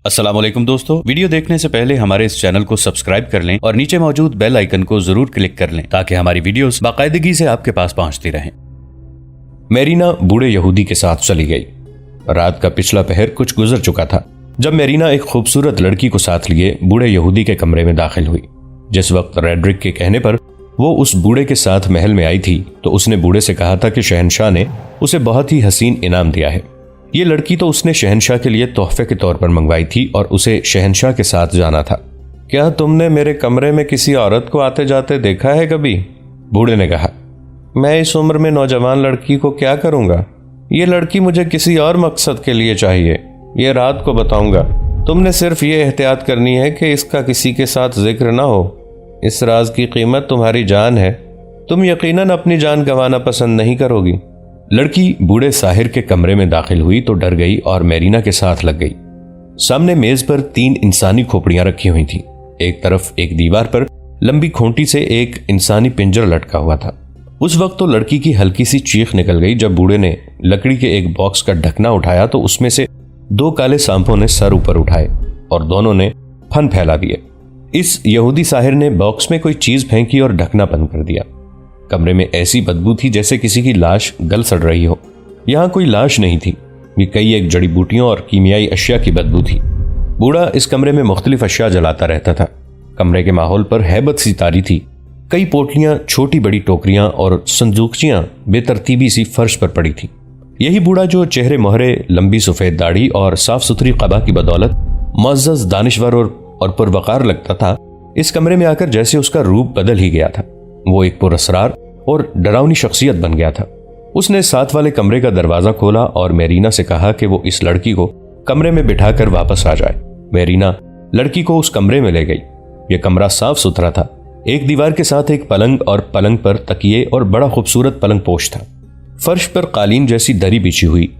अस्सलामुअलैकुम दोस्तों, वीडियो देखने से पहले हमारे इस चैनल को सब्सक्राइब कर लें और नीचे मौजूद बेल आइकन को जरूर क्लिक कर लें ताकि हमारी वीडियोस बाकायदगी से आपके पास पहुंचती रहें। मेरीना बूढ़े यहूदी के साथ चली गई। रात का पिछला पहर कुछ गुजर चुका था जब मेरीना एक खूबसूरत लड़की को साथ लिए बूढ़े यहूदी के कमरे में दाखिल हुई। जिस वक्त रेड्रिक के कहने पर वो उस बूढ़े के साथ महल में आई थी तो उसने बूढ़े से कहा था कि शहंशाह ने उसे बहुत ही हसीन इनाम दिया है। ये लड़की तो उसने शहंशाह के लिए तोहफे के तौर पर मंगवाई थी और उसे शहंशाह के साथ जाना था। क्या तुमने मेरे कमरे में किसी औरत को आते जाते देखा है कभी? बूढ़े ने कहा। मैं इस उम्र में नौजवान लड़की को क्या करूंगा? ये लड़की मुझे किसी और मकसद के लिए चाहिए, ये रात को बताऊंगा। तुमने सिर्फ ये एहतियात करनी है कि इसका किसी के साथ जिक्र ना हो। इस राज की कीमत तुम्हारी जान है, तुम यकीनन अपनी जान गंवाना पसंद नहीं करोगी। लड़की बूढ़े साहिर के कमरे में दाखिल हुई तो डर गई और मेरीना के साथ लग गई। सामने मेज पर 3 इंसानी खोपड़ियां रखी हुई थीं। एक तरफ एक दीवार पर लंबी खूंटी से एक इंसानी पिंजर लटका हुआ था। उस वक्त तो लड़की की हल्की सी चीख निकल गई जब बूढ़े ने लकड़ी के एक बॉक्स का ढकना उठाया तो उसमें से 2 काले सांपों ने सर ऊपर उठाए और दोनों ने फन फैला दिए। इस यहूदी साहिर ने बॉक्स में कोई चीज फेंकी और ढकना बंद कर दिया। कमरे में ऐसी बदबू थी जैसे किसी की लाश गल सड़ रही हो। यहां कोई लाश नहीं थी, ये कई एक जड़ी बूटियों और कीमियाई अशिया की बदबू थी। बूढ़ा इस कमरे में मुख्तलिफ अशिया जलाता रहता था। कमरे के माहौल पर हैबत सी तारी थी। कई पोटलियां, छोटी बड़ी टोकरियां और संदूकचियां बेतरतीबी सी फर्श पर पड़ी थी। यही बूढ़ा जो चेहरे मोहरे, लंबी सफेद दाढ़ी और साफ सुथरी कबा की बदौलत मुअज़्ज़ज़, दानिश्वर और पुरवकार लगता था, इस कमरे में आकर जैसे उसका रूप बदल ही गया था। वो एक पुरअसरार और डरावनी शख्सियत बन गया था। उसने साथ वाले कमरे का दरवाजा खोला और मेरीना से कहा कि वो इस लड़की को कमरे में बिठाकर वापस आ जाए। मेरीना लड़की को उस कमरे में ले गई। यह कमरा साफ सुथरा था। एक दीवार के साथ एक पलंग और पलंग पर तकिए और बड़ा खूबसूरत पलंग पोश था। फर्श पर कालीन जैसी दरी बिछी हुई।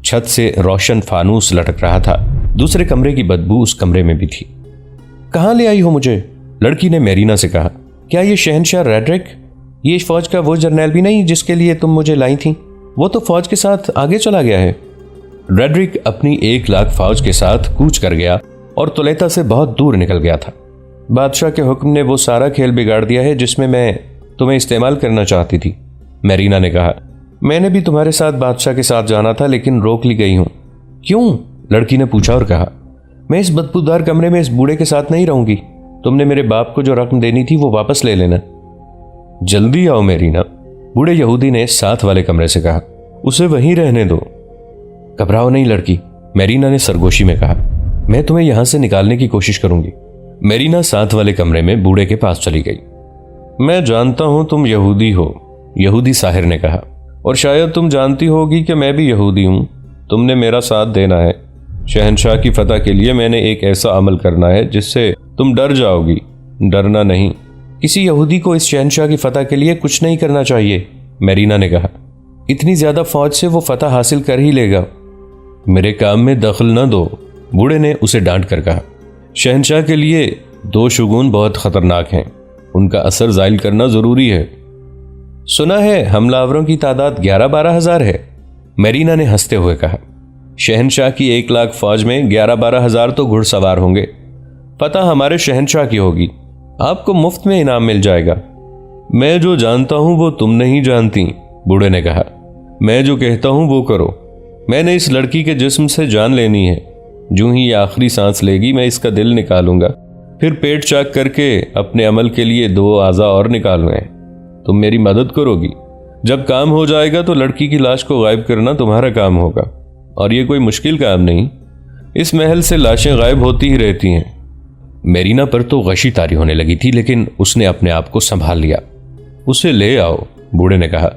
छत से रोशन फानूस लटक रहा था। दूसरे कमरे की बदबू उस कमरे में भी थी। कहां ले आई हो मुझे? लड़की ने मेरीना से कहा। क्या ये शहंशाह रेड्रिक, ये फौज का वो जर्नैल भी नहीं जिसके लिए तुम मुझे लाई थी? वो तो फौज के साथ आगे चला गया है। रेड्रिक अपनी 1 लाख फौज के साथ कूच कर गया और तुलेता से बहुत दूर निकल गया था। बादशाह के हुक्म ने वो सारा खेल बिगाड़ दिया है जिसमें मैं तुम्हें इस्तेमाल करना चाहती थी। मेरीना ने कहा। मैंने भी तुम्हारे साथ बादशाह के साथ जाना था लेकिन रोक ली गई हूं। क्यों? लड़की ने पूछा और कहा। मैं इस बदबूदार कमरे में इस बूढ़े के साथ नहीं रहूंगी। तुमने मेरे बाप को जो रकम देनी थी वो वापस ले लेना। जल्दी आओ मेरीना, बूढ़े यहूदी ने साथ वाले कमरे से कहा। उसे वहीं रहने दो। घबराओ नहीं लड़की, मेरीना ने सरगोशी में कहा। मैं तुम्हें यहां से निकालने की कोशिश करूंगी। मेरीना साथ वाले कमरे में बूढ़े के पास चली गई। मैं जानता हूं तुम यहूदी हो, यहूदी साहिर ने कहा, और शायद तुम जानती होगी कि मैं भी यहूदी हूं। तुमने मेरा साथ देना है। शहंशाह की फतह के लिए मैंने एक ऐसा अमल करना है जिससे तुम डर जाओगी। डरना नहीं। किसी यहूदी को इस शहंशाह की फतह के लिए कुछ नहीं करना चाहिए, मेरीना ने कहा। इतनी ज्यादा फौज से वो फतह हासिल कर ही लेगा। मेरे काम में दखल न दो, बूढ़े ने उसे डांट कर कहा। शहंशाह के लिए 2 शुगुन बहुत खतरनाक हैं, उनका असर जाहिल करना जरूरी है। सुना है हमलावरों की तादाद 11-12 हजार है, मेरीना ने हंसते हुए कहा। शहंशाह की 1 लाख फौज में 11-12 हजार तो घुड़सवार होंगे। फतह हमारे शहंशाह की होगी, आपको मुफ्त में इनाम मिल जाएगा। मैं जो जानता हूं वो तुम नहीं जानती, बूढ़े ने कहा। मैं जो कहता हूं वो करो। मैंने इस लड़की के जिस्म से जान लेनी है। जो ही ये आखिरी सांस लेगी मैं इसका दिल निकालूंगा, फिर पेट चाक करके अपने अमल के लिए 2 आज़ा और निकालूंगा। तुम मेरी मदद करोगी। जब काम हो जाएगा तो लड़की की लाश को गायब करना तुम्हारा काम होगा, और ये कोई मुश्किल काम नहीं। इस महल से लाशें गायब होती ही रहती हैं। मेरीना पर तो गशी तारी होने लगी थी लेकिन उसने अपने आप को संभाल लिया। उसे ले आओ, बूढ़े ने कहा।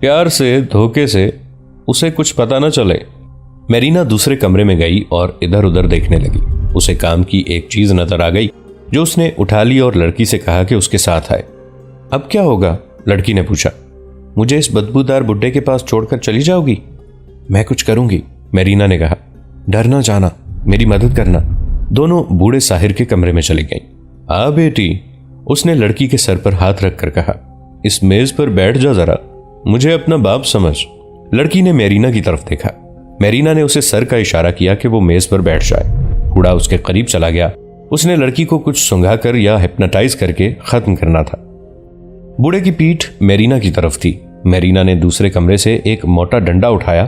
प्यार से, धोखे से, उसे कुछ पता न चले। मेरीना दूसरे कमरे में गई और इधर उधर देखने लगी। उसे काम की एक चीज नजर आ गई जो उसने उठा ली और लड़की से कहा कि उसके साथ आए। अब क्या होगा? लड़की ने पूछा। मुझे इस बदबूदार बुड्ढे के पास छोड़कर चली जाओगी? मैं कुछ करूंगी, मेरीना ने कहा। डर ना जाना, मेरी मदद करना। दोनों बूढ़े साहिर के कमरे में चली गईं। आ बेटी, उसने लड़की के सर पर हाथ रखकर कहा। इस मेज पर बैठ जा जरा, मुझे अपना बाप समझ। लड़की ने मेरीना की तरफ देखा। मेरीना ने उसे सर का इशारा किया कि वो मेज पर बैठ जाए। बूढ़ा उसके करीब चला गया। उसने लड़की को कुछ सुंघाकर या हिप्नोटाइज करके खत्म करना था। बूढ़े की पीठ मेरीना की तरफ थी। मेरीना ने दूसरे कमरे से एक मोटा डंडा उठाया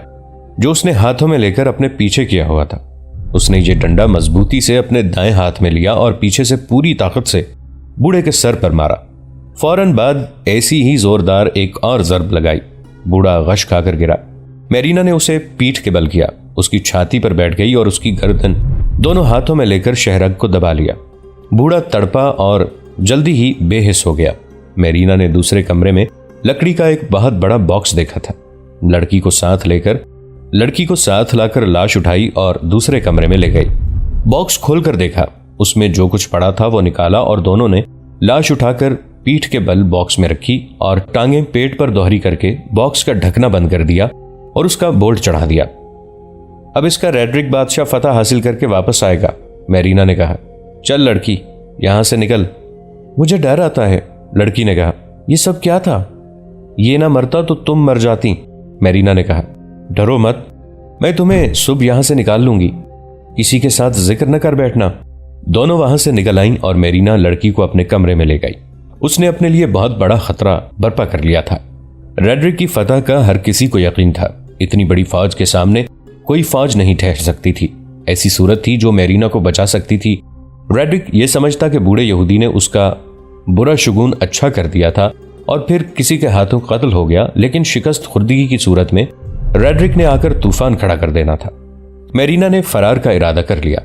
जो उसने हाथों में लेकर अपने पीछे किया हुआ था। उसने ये डंडा मजबूती से अपने दाएं हाथ में लिया और पीछे से पूरी ताकत से बूढ़े के सर पर मारा। फौरन बाद ऐसी ही जोरदार एक और जर्ब लगाई। बूढ़ा गश खाकर गिरा। मेरीना ने उसे पीठ के बल किया, उसकी छाती पर बैठ गई और उसकी गर्दन दोनों हाथों में लेकर शहरग को दबा लिया। बूढ़ा तड़पा और जल्दी ही बेहिस हो गया। मेरीना ने दूसरे कमरे में लकड़ी का एक बहुत बड़ा बॉक्स देखा था। लड़की को साथ लाकर लाश उठाई और दूसरे कमरे में ले गई। बॉक्स खोलकर देखा, उसमें जो कुछ पड़ा था वो निकाला और दोनों ने लाश उठाकर पीठ के बल बॉक्स में रखी और टांगें पेट पर दोहरी करके बॉक्स का ढकना बंद कर दिया और उसका बोल्ट चढ़ा दिया। अब इसका रेड्रिक बादशाह फतह हासिल करके वापस आएगा, मेरीना ने कहा। चल लड़की, यहां से निकल। मुझे डर आता है, लड़की ने कहा। यह सब क्या था? ये ना मरता तो तुम मर जाती, मेरीना ने कहा। डरो मत, मैं तुम्हें सुबह यहां से निकाल लूंगी। किसी के साथ जिक्र न कर बैठना। दोनों वहां से निकल आईं और मेरीना लड़की को अपने कमरे में ले गई। उसने अपने लिए बहुत बड़ा खतरा बर्पा कर लिया था। रेड्रिक की फतह का हर किसी को यकीन था। इतनी बड़ी फौज के सामने कोई फौज नहीं ठहर सकती थी। ऐसी सूरत थी जो मेरीना को बचा सकती थी। रेड्रिक यह समझता कि बूढ़े यहूदी ने उसका बुरा शुगुन अच्छा कर दिया था और फिर किसी के हाथों कत्ल हो गया, लेकिन शिकस्त खुर्दगी की सूरत में रेड्रिक ने आकर तूफान खड़ा कर देना था। मेरीना ने फरार का इरादा कर लिया।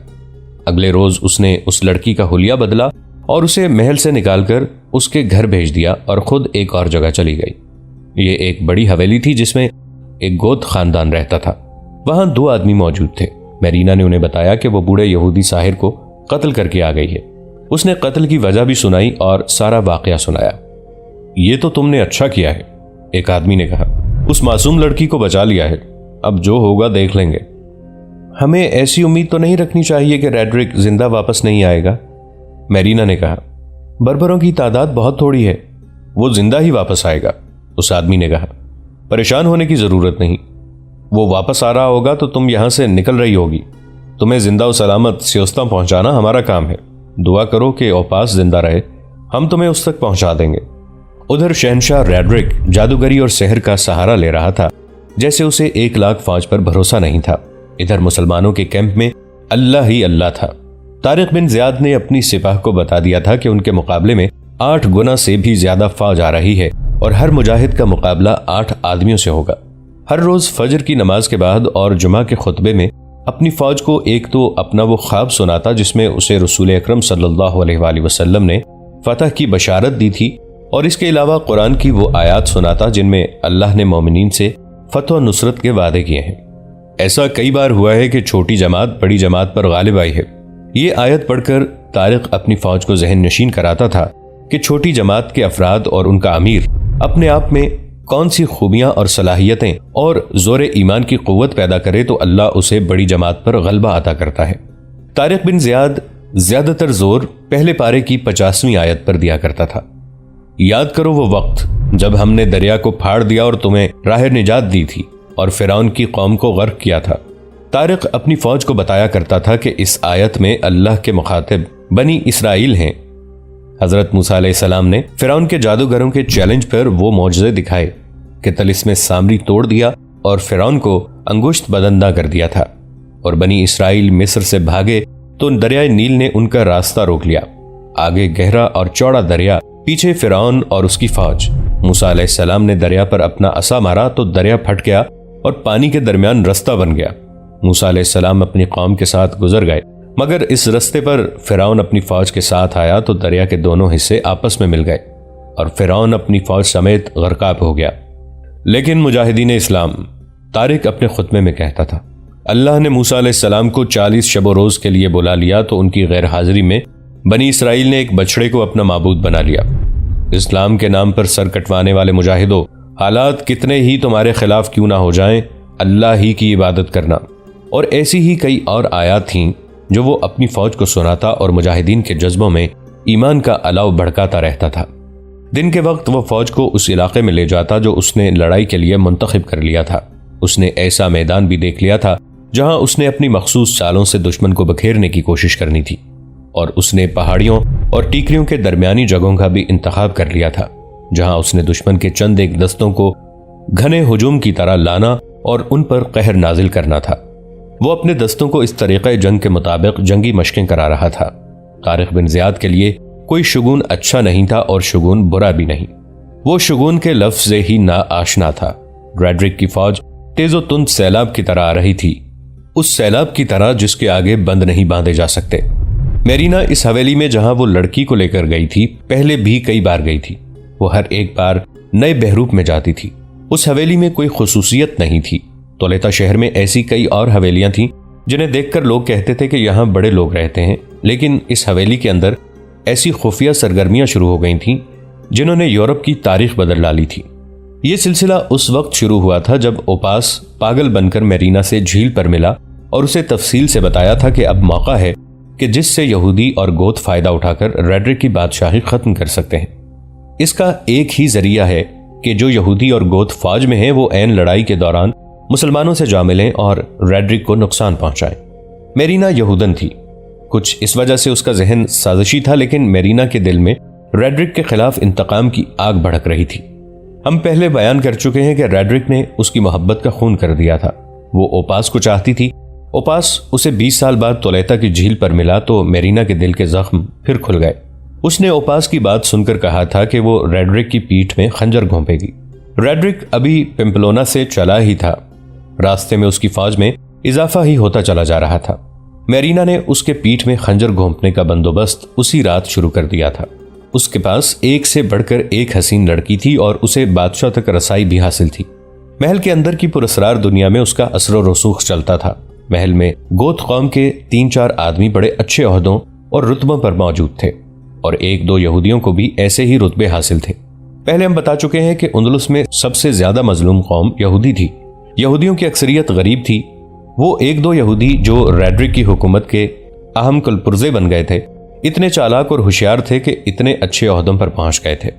अगले रोज उसने उस लड़की का हुलिया बदला और उसे महल से निकालकर उसके घर भेज दिया और खुद एक और जगह चली गई। ये एक बड़ी हवेली थी जिसमें एक गोत खानदान रहता था। वहां 2 आदमी मौजूद थे। मेरीना ने उन्हें बताया कि वो बूढ़े यहूदी साहिर को कत्ल करके आ गई है। उसने कत्ल की वजह भी सुनाई और सारा वाकया सुनाया। ये तो तुमने अच्छा किया है, एक आदमी ने कहा। उस मासूम लड़की को बचा लिया है, अब जो होगा देख लेंगे। हमें ऐसी उम्मीद तो नहीं रखनी चाहिए कि रेड्रिक जिंदा वापस नहीं आएगा, मेरीना ने कहा। बर्बरों की तादाद बहुत थोड़ी है, वो जिंदा ही वापस आएगा, उस आदमी ने कहा। परेशान होने की जरूरत नहीं, वो वापस आ रहा होगा तो तुम यहां से निकल रही होगी। तुम्हें जिंदा और सलामत सियोस्ता पहुंचाना हमारा काम है। दुआ करो कि ओपास जिंदा रहे, हम तुम्हें उस तक पहुंचा देंगे। उधर शहनशाह रेड्रिक जादूगरी और सहर का सहारा ले रहा था, जैसे उसे 1 लाख फौज पर भरोसा नहीं था। इधर मुसलमानों के कैंप में अल्लाह ही अल्लाह था। तारिक बिन ज़ियाद ने अपनी सिपाह को बता दिया था कि उनके मुकाबले में 8 गुना से भी ज्यादा फौज आ रही है और हर मुजाहिद का मुकाबला 8 आदमियों से होगा। हर रोज फजर की नमाज के बाद और जुमा के खुतबे में अपनी फौज को एक तो अपना वो ख्वाब सुनाता जिसमें उसे रसूल अकरम सल्लल्लाहु अलैहि वसल्लम ने फतह की बशारत दी थी, और इसके अलावा कुरान की वो आयात सुनाता जिनमें अल्लाह ने मोमिनीन से फतह और नुसरत के वादे किए हैं। ऐसा कई बार हुआ है कि छोटी जमात बड़ी जमात पर गालिब आई है। ये आयत पढ़कर तारिक अपनी फौज को जहन नशीन कराता था कि छोटी जमात के अफराद और उनका अमीर अपने आप में कौन सी खूबियां और सलाहियतें और जोर ईमान की कुव्वत पैदा करे तो अल्लाह उसे बड़ी जमात पर गलबा अता करता है। तारिक बिन ज़ियाद ज्यादातर जोर पहले पारे की 50वीं आयत पर दिया करता था। याद करो वो वक्त जब हमने दरिया को फाड़ दिया और तुम्हें राह निजात दी थी और फिरौन की कौम को गर्क किया था। तारिक अपनी फौज को बताया करता था कि इस आयत में अल्लाह के मुखातिब बनी इसराइल हैं। हजरत मूसा अलैहिस्सलाम ने फिरौन के जादूगरों के चैलेंज पर वो मौजज़े दिखाए कि तिलिस्मे सामरी तोड़ दिया और फिरौन को अंगुश्त बदंदा कर दिया था, और बनी इसराइल मिस्र से भागे तो दरियाए नील ने उनका रास्ता रोक लिया। आगे गहरा और चौड़ा दरिया, पीछे फिरौन और उसकी फौज। मूसा अलैहिस्सलाम ने दरिया पर अपना असा मारा तो दरिया फट गया और पानी के दरमियान रास्ता बन गया। मूसा अलैहिस्सलाम अपनी कौम के साथ गुजर गए, मगर इस रास्ते पर फिरौन अपनी फौज के साथ आया तो दरिया के दोनों हिस्से आपस में मिल गए और फिरौन अपनी फौज समेत गर्काब हो गया। लेकिन मुजाहिदीन इस्लाम, तारिक अपने खुतबे में कहता था, अल्लाह ने मूसा अलैहिस्सलाम को 40 शब रोज के लिए बुला लिया तो उनकी गैर हाजिरी में बनी इसराइल ने एक बछड़े को अपना माबूद बना लिया। इस्लाम के नाम पर सर कटवाने वाले मुजाहिदों, हालात कितने ही तुम्हारे खिलाफ क्यों ना हो जाएं, अल्लाह ही की इबादत करना। और ऐसी ही कई और आयात थीं जो वो अपनी फौज को सुनाता और मुजाहिदीन के जज्बों में ईमान का अलाव भड़काता रहता था। दिन के वक्त वो फौज को उस इलाके में ले जाता जो उसने लड़ाई के लिए मुंतखब कर लिया था। उसने ऐसा मैदान भी देख लिया था जहां उसने अपनी मखसूस चालों से दुश्मन को बखेरने की कोशिश करनी थी, और उसने पहाड़ियों और टीकरियों के दरमियानी जगहों का भी इंतखाब कर लिया था, जहां उसने दुश्मन के चंद एक दस्तों को घने हुजूम की तरह लाना और उन पर कहर नाजिल करना था। वो अपने दस्तों को इस तरीक़े जंग के मुताबिक जंगी मशकें करा रहा था। तारिक बिन ज़ियाद के लिए कोई शुगून अच्छा नहीं था और शुगून बुरा भी नहीं। वो शुगून के लफ्ज़ से ही ना आशना था। रेड्रिक की फौज तेजो तुंद सैलाब की तरह आ रही थी, उस सैलाब की तरह जिसके आगे बंद नहीं बांधे जा सकते। मेरीना इस हवेली में जहां वो लड़की को लेकर गई थी, पहले भी कई बार गई थी। वो हर एक बार नए बहरूप में जाती थी। उस हवेली में कोई खुसूसियत नहीं थी। तोलेता शहर में ऐसी कई और हवेलियां थीं जिन्हें देखकर लोग कहते थे कि यहां बड़े लोग रहते हैं, लेकिन इस हवेली के अंदर ऐसी खुफिया सरगर्मियां शुरू हो गई थीं जिन्होंने यूरोप की तारीख बदल डाली थी। ये सिलसिला उस वक्त शुरू हुआ था जब ओपास पागल बनकर मेरीना से झील पर मिला और उसे तफसील से बताया था कि अब मौका है कि जिससे यहूदी और गोत फायदा उठाकर रेड्रिक की बादशाही खत्म कर सकते हैं। इसका एक ही जरिया है कि जो यहूदी और गोत फौज में हैं वो ऐन लड़ाई के दौरान मुसलमानों से जा मिलें और रेड्रिक को नुकसान पहुंचाएं। मेरीना यहूदन थी, कुछ इस वजह से उसका जहन साजिशी था, लेकिन मेरीना के दिल में रेड्रिक के खिलाफ इंतकाम की आग भड़क रही थी। हम पहले बयान कर चुके हैं कि रेड्रिक ने उसकी मोहब्बत का खून कर दिया था। वो ओपास को चाहती थी। ओपास उसे 20 साल बाद तोलेता की झील पर मिला तो मेरीना के दिल के जख्म फिर खुल गए। उसने ओपास की बात सुनकर कहा था कि वो रेड्रिक की पीठ में खंजर घोंपेगी। रेड्रिक अभी पिम्पलोना से चला ही था। रास्ते में उसकी फौज में इजाफा ही होता चला जा रहा था। मेरीना ने उसके पीठ में खंजर घोंपने का बंदोबस्त उसी रात शुरू कर दिया था। उसके पास एक से बढ़कर एक हसीन लड़की थी और उसे बादशाह तक रसाई भी हासिल थी। महल के अंदर की पुरस्रार दुनिया में उसका असर व रसूख चलता था। महल में गोत कौम के 3-4 आदमी बड़े अच्छे ओहदों और रुतबों पर मौजूद थे और 1-2 यहूदियों को भी ऐसे ही रुतबे हासिल थे। पहले हम बता चुके हैं कि उंदलुस में सबसे ज्यादा मजलूम कौम यहूदी थी। यहूदियों की अक्सरियत गरीब थी। वो 1-2 यहूदी जो रेड्रिक की हुकूमत के अहम कुलपुर्जे बन गए थे, इतने चालाक और होशियार थे कि इतने अच्छे ओहदों पर पहुंच गए थे।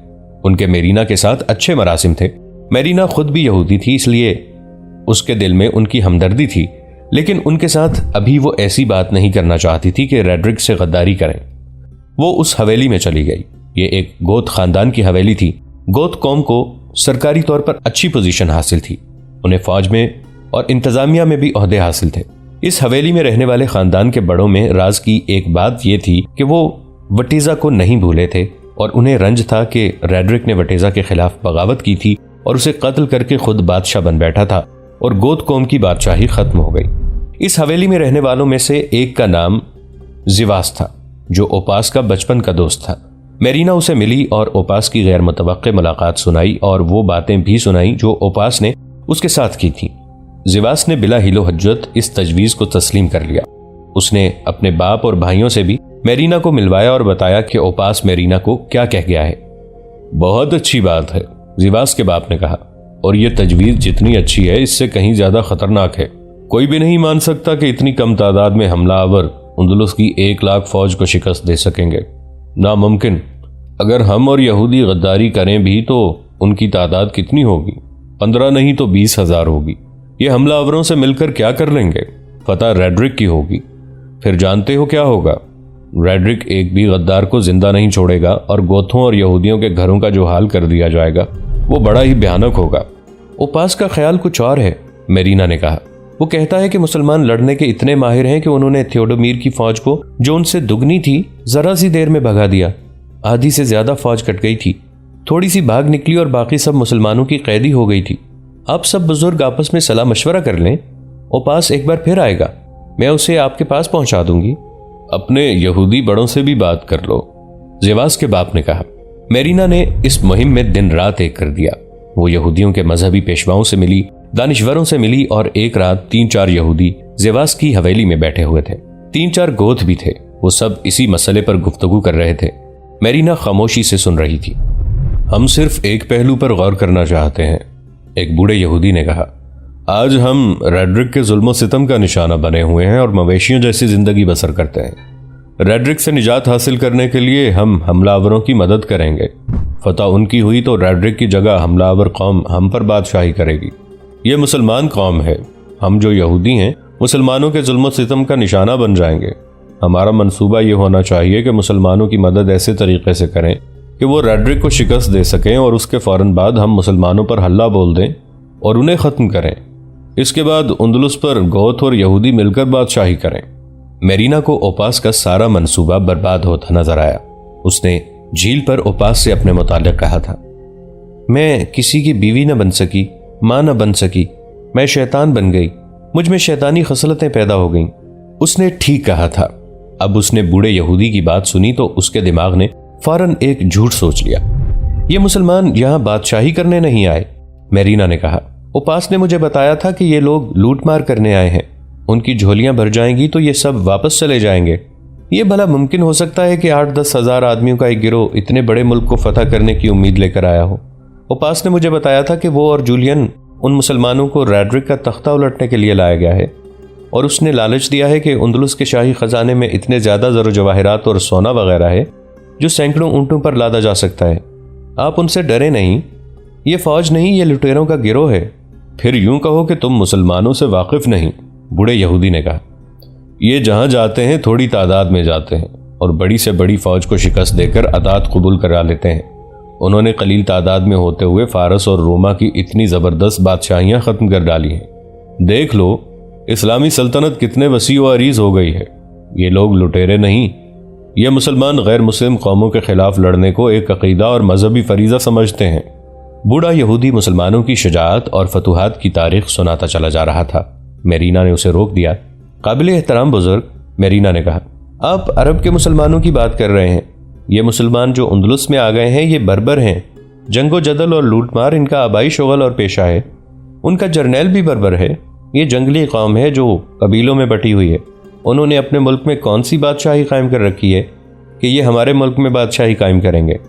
उनके मेरीना के साथ अच्छे मरासिम थे। मेरीना खुद भी यहूदी थी, इसलिए उसके दिल में उनकी हमदर्दी थी, लेकिन उनके साथ अभी वो ऐसी बात नहीं करना चाहती थी कि रेड्रिक से गद्दारी करें। वो उस हवेली में चली गई। ये एक गोत खानदान की हवेली थी। गोत कौम को सरकारी तौर पर अच्छी पोजीशन हासिल थी। उन्हें फौज में और इंतजामिया में भी ओहदे हासिल थे। इस हवेली में रहने वाले खानदान के बड़ों में राज की एक बात यह थी कि वो वटीजा को नहीं भूले थे और उन्हें रंज था कि रेड्रिक ने वटीजा के खिलाफ बगावत की थी और उसे कत्ल करके खुद बादशाह बन बैठा था और गोत कौम की बादशाही खत्म हो गई। इस हवेली में रहने वालों में से एक का नाम जिवास था, जो ओपास का बचपन का दोस्त था। मेरीना उसे मिली और ओपास की गैर मुतवक्के मुलाकात सुनाई और वो बातें भी सुनाई जो ओपास ने उसके साथ की थी। जिवास ने बिला हिलो हज्जत इस तजवीज को तस्लीम कर लिया। उसने अपने बाप और भाइयों से भी मेरीना को मिलवाया और बताया कि ओपास मेरीना को क्या कह गया है। बहुत अच्छी बात है, जिवास के बाप ने कहा, और यह तजवीज जितनी अच्छी है इससे कहीं ज्यादा खतरनाक है। कोई भी नहीं मान सकता कि इतनी कम तादाद में हमलावर उंदुलुस की 1 लाख फौज को शिकस्त दे सकेंगे। नामुमकिन। अगर हम और यहूदी गद्दारी करें भी तो उनकी तादाद कितनी होगी? 15 नहीं तो 20,000 होगी। ये हमलावरों से मिलकर क्या कर लेंगे? फतह रेड्रिक की होगी। फिर जानते हो क्या होगा? रेड्रिक एक भी गद्दार को जिंदा नहीं छोड़ेगा और गोथों और यहूदियों के घरों का जो हाल कर दिया जाएगा वो बड़ा ही भयानक होगा। ओपास का ख्याल कुछ और है, मेरीना ने कहा। वो कहता है कि मुसलमान लड़ने के इतने माहिर हैं कि उन्होंने थियोडोमीर की फौज को, जो उनसे दुगनी थी, जरा सी देर में भगा दिया। आधी से ज्यादा फौज कट गई थी। थोड़ी सी भाग निकली और बाकी सब मुसलमानों की कैदी हो गई थी। आप सब बुजुर्ग आपस में सलाह मशवरा कर लें। ओपास एक बार फिर आएगा, मैं उसे आपके पास पहुंचा दूंगी। अपने यहूदी बड़ों से भी बात कर लो, जिवास के बाप ने कहा। मेरीना ने इस मुहिम में दिन रात एक कर दिया। वो यहूदियों के मजहबी पेशवाओं से मिली, दानिश्वरों से मिली और एक रात 3-4 यहूदी जिवास की हवेली में बैठे हुए थे। 3-4 गोथ भी थे। वो सब इसी मसले पर गुफ्तगू कर रहे थे। मेरीना खामोशी से सुन रही थी। हम सिर्फ एक पहलू पर गौर करना चाहते हैं, एक बूढ़े यहूदी ने कहा। आज हम रेड्रिक के जुल्म सितम का निशाना बने हुए हैं और मवेशियों जैसी जिंदगी बसर करते हैं। रेड्रिक से निजात हासिल करने के लिए हम हमलावरों की मदद करेंगे। फतह उनकी हुई तो रेड्रिक की जगह हमलावर कौम हम पर बादशाही करेगी। ये मुसलमान कौम है। हम जो यहूदी हैं मुसलमानों के जुल्म सितम का निशाना बन जाएंगे। हमारा मंसूबा ये होना चाहिए कि मुसलमानों की मदद ऐसे तरीके से करें कि वो रेड्रिक को शिकस्त दे सकें और उसके फ़ौरन बाद हम मुसलमानों पर हल्ला बोल दें और उन्हें ख़त्म करें। इसके बाद उंदुलुस पर गोथ और यहूदी मिलकर बादशाही करें। मेरीना को ओपास का सारा मंसूबा बर्बाद होता नजर आया। उसने झील पर ओपास से अपने मुतालिक कहा था, मैं किसी की बीवी न बन सकी, माँ न बन सकी, मैं शैतान बन गई, मुझ में शैतानी खसलतें पैदा हो गईं। उसने ठीक कहा था। अब उसने बूढ़े यहूदी की बात सुनी तो उसके दिमाग ने फौरन एक झूठ सोच लिया। ये मुसलमान यहां बादशाही करने नहीं आए, मेरीना ने कहा। ओपास ने मुझे बताया था कि ये लोग लूट मार करने आए हैं। उनकी झोलियां भर जाएंगी तो ये सब वापस चले जाएंगे। ये भला मुमकिन हो सकता है कि 8-10 हजार आदमियों का एक गिरोह इतने बड़े मुल्क को फतह करने की उम्मीद लेकर आया हो। ओपास ने मुझे बताया था कि वो और जूलियन उन मुसलमानों को रेड्रिक का तख्ता उलटने के लिए लाया गया है और उसने लालच दिया है कि उंदुलुस के शाही खजाने में इतने ज़्यादा ज़र जवाहरात और सोना वगैरह है जो सैकड़ों ऊँटों पर लादा जा सकता है। आप उनसे डरे नहीं, ये फौज नहीं, ये लुटेरों का गिरोह है। फिर यूं कहो कि तुम मुसलमानों से वाकिफ नहीं, बूढ़े यहूदी ने कहा। ये जहां जाते हैं थोड़ी तादाद में जाते हैं और बड़ी से बड़ी फौज को शिकस्त देकर अतात कबूल करा लेते हैं। उन्होंने कलील तादाद में होते हुए फारस और रोमा की इतनी ज़बरदस्त बादशाहियां ख़त्म कर डाली हैं। देख लो इस्लामी सल्तनत कितने वसी व अरीज हो गई है। ये लोग लुटेरे नहीं, ये मुसलमान गैर मुस्लिम कौमों के खिलाफ लड़ने को एक अकीदा और मजहबी फरीज़ा समझते हैं। बूढ़ा यहूदी मुसलमानों की शजाअत और फतूहात की तारीख सुनाता चला जा रहा था। मेरीना ने उसे रोक दिया। काबिल एहतराम बुजुर्ग, मेरीना ने कहा, आप अरब के मुसलमानों की बात कर रहे हैं। ये मुसलमान जो उंदुलुस में आ गए हैं ये बर्बर हैं। जंगो जदल और लूटमार इनका आबाई शुगल और पेशा है। उनका जर्नैल भी बर्बर है। ये जंगली कौम है जो कबीलों में बटी हुई है। उन्होंने अपने मुल्क में कौन सी बादशाही कायम कर रखी है कि ये हमारे मुल्क में बादशाही कायम करेंगे।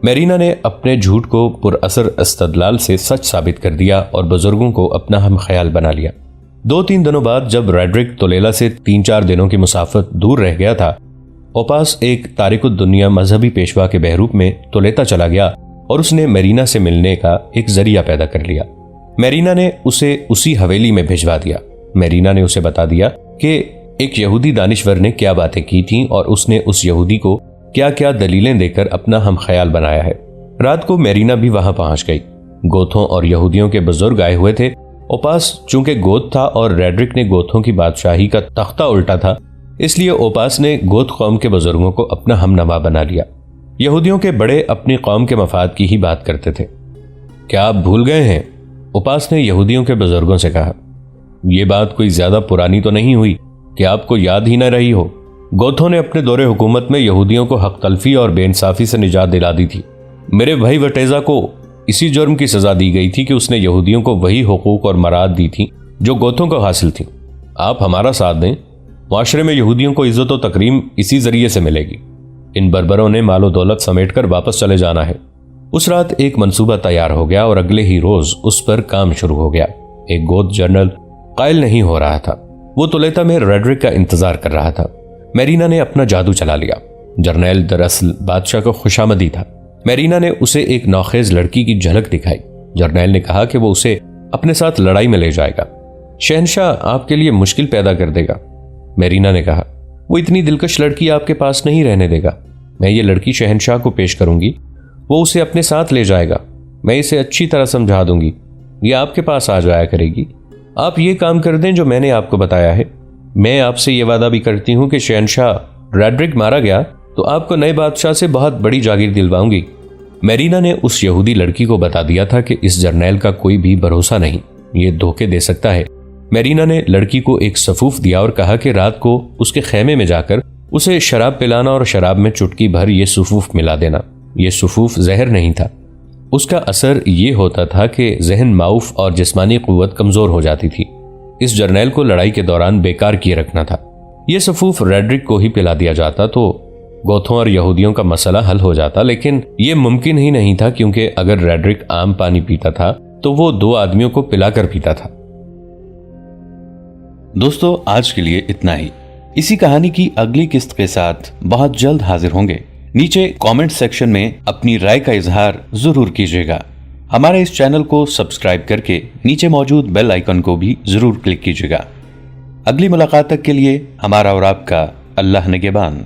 मेरीना ने अपने झूठ को पुरअसर इस्तदलाल से सच साबित कर दिया और बुजुर्गों को अपना हम ख्याल बना लिया। 2-3 दिनों बाद जब रेड्रिक तोलेला से 3-4 दिनों की मुसाफत दूर रह गया था, ओपास एक तारिकुद दुनिया मजहबी पेशवा के बहरूप में तोलेता चला गया और उसने मेरीना से मिलने का एक जरिया पैदा कर लिया। मेरीना ने उसे उसी हवेली में भिजवा दिया। मेरीना ने उसे बता दिया कि एक यहूदी दानिश्वर ने क्या बातें की थीं और उसने उस यहूदी को क्या क्या दलीलें देकर अपना हम ख्याल बनाया है। रात को मेरीना भी वहां पहुंच गई। गोथों और यहूदियों के बुजुर्ग आए हुए थे। ओपास चूंकि गोथ था और रेड्रिक ने गोथों की बादशाही का तख्ता उल्टा था, इसलिए ओपास ने गोथ कौम के बुजुर्गों को अपना हमनवा बना लिया। यहूदियों के बड़े अपनी कौम के मफाद की ही बात करते थे। क्या आप भूल गए हैं? ओपास ने यहूदियों के बुजुर्गों से कहा। यह बात कोई ज्यादा पुरानी तो नहीं हुई कि आपको याद ही न रही हो। गोथों ने अपने दौरे हुकूमत में यहूदियों को हक तलफी और बेइंसाफी से निजात दिला दी थी। मेरे भाई वटेजा को इसी जुर्म की सजा दी गई थी कि उसने यहूदियों को वही हुकूक और मराद दी थी जो गोथों को हासिल थी। आप हमारा साथ दें, माशरे में यहूदियों को इज्जत और तकरीम इसी जरिए से मिलेगी। इन बर्बरों ने मालो दौलत समेट कर वापस चले जाना है। उस रात एक मंसूबा तैयार हो गया और अगले ही रोज उस पर काम शुरू हो गया। एक गोथ जनरल कायल नहीं हो रहा था। वो तोलेता में रेड्रिक का इंतजार कर रहा था। मेरीना ने अपना जादू चला लिया। जर्नैल दरअसल बादशाह को खुशामदी था। मेरीना ने उसे एक नौखेज लड़की की झलक दिखाई। जर्नैल ने कहा कि वो उसे अपने साथ लड़ाई में ले जाएगा। शहनशाह आपके लिए मुश्किल पैदा कर देगा। मेरीना ने कहा, वो इतनी दिलकश लड़की आपके पास नहीं रहने देगा। मैं ये लड़की शहनशाह को पेश करूंगी, वो उसे अपने साथ ले जाएगा। मैं इसे अच्छी तरह समझा दूंगी, ये आपके पास आ जाया करेगी। आप ये काम कर दें जो मैंने आपको बताया है। मैं आपसे ये वादा भी करती हूँ कि शहनशाह रेड्रिक मारा गया तो आपको नए बादशाह से बहुत बड़ी जागीर दिलवाऊंगी। मेरीना ने उस यहूदी लड़की को बता दिया था कि इस जर्नैल का कोई भी भरोसा नहीं, ये धोखे दे सकता है। मेरीना ने लड़की को एक सफूफ दिया और कहा कि रात को उसके खेमे में जाकर उसे शराब पिलाना और शराब में चुटकी भर ये सफूफ मिला देना। ये सफूफ जहर नहीं था। उसका असर ये होता था कि जहन माऊफ और जिस्मानी कुव्वत कमजोर हो जाती थी। इस जर्नैल को लड़ाई के दौरान बेकार किए रखना था। यह सफूफ रेड्रिक को ही पिला दिया जाता तो गोथों और यहूदियों का मसला हल हो जाता, लेकिन यह मुमकिन ही नहीं था क्योंकि अगर रेड्रिक आम पानी पीता था तो वो 2 आदमियों को पिलाकर पीता था। दोस्तों, आज के लिए इतना ही। इसी कहानी की अगली किस्त के साथ बहुत जल्द हाजिर होंगे। नीचे कमेंट सेक्शन में अपनी राय का इजहार जरूर कीजिएगा। हमारे इस चैनल को सब्सक्राइब करके नीचे मौजूद बेल आइकन को भी जरूर क्लिक कीजिएगा। अगली मुलाकात तक के लिए हमारा और आपका अल्लाह निगहबान।